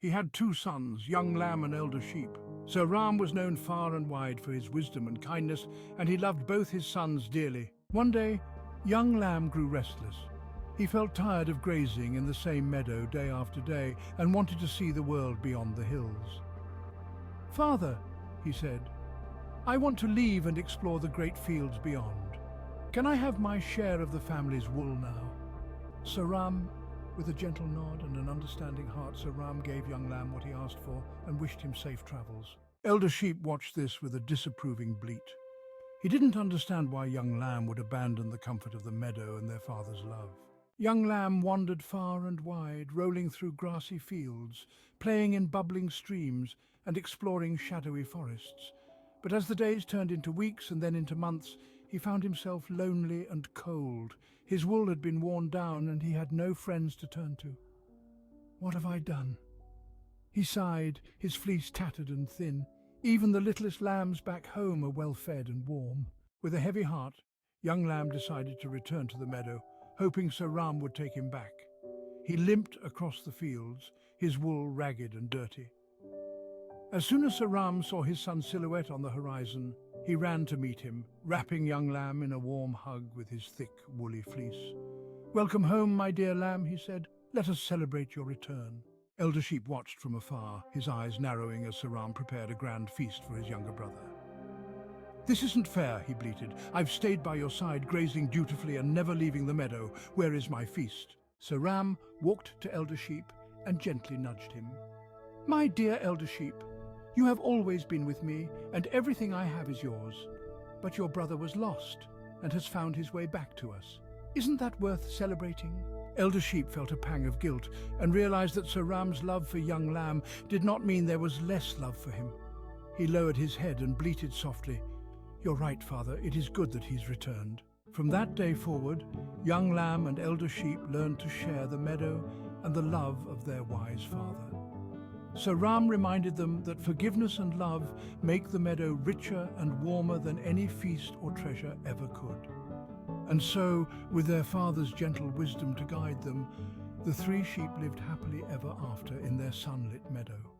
He had two sons, young lamb and elder sheep. Sir Ram was known far and wide for his wisdom and kindness, and he loved both his sons dearly. One day, young lamb grew restless. He felt tired of grazing in the same meadow day after day and wanted to see the world beyond the hills. "Father," he said, "I want to leave and explore the great fields beyond. Can I have my share of the family's wool now?" Sir Ram, with a gentle nod and an understanding heart, Sir Ram gave young lamb what he asked for and wished him safe travels. Elder sheep watched this with a disapproving bleat. He didn't understand why young lamb would abandon the comfort of the meadow and their father's love. Young lamb wandered far and wide, rolling through grassy fields, playing in bubbling streams, and exploring shadowy forests. But as the days turned into weeks and then into months, he found himself lonely and cold. His wool had been worn down and he had no friends to turn to. "What have I done?" He sighed, his fleece tattered and thin. Even the littlest lambs back home are well fed and warm. With a heavy heart, young lamb decided to return to the meadow, hoping Sir Ram would take him back. He limped across the fields, his wool ragged and dirty. As soon as Sir Ram saw his son's silhouette on the horizon, he ran to meet him, wrapping young lamb in a warm hug with his thick, woolly fleece. "Welcome home, my dear lamb," he said. "Let us celebrate your return." Elder sheep watched from afar, his eyes narrowing as Sir Ram prepared a grand feast for his younger brother. "This isn't fair," he bleated. "I've stayed by your side, grazing dutifully and never leaving the meadow. Where is my feast?" Sir Ram walked to Elder Sheep and gently nudged him. "My dear Elder Sheep, you have always been with me, and everything I have is yours. But your brother was lost and has found his way back to us. Isn't that worth celebrating?" Elder Sheep felt a pang of guilt and realized that Sir Ram's love for young lamb did not mean there was less love for him. He lowered his head and bleated softly, "You're right, Father, it is good that he's returned." From that day forward, young lamb and elder sheep learned to share the meadow and the love of their wise father. Sir Ram reminded them that forgiveness and love make the meadow richer and warmer than any feast or treasure ever could. And so, with their father's gentle wisdom to guide them, the three sheep lived happily ever after in their sunlit meadow.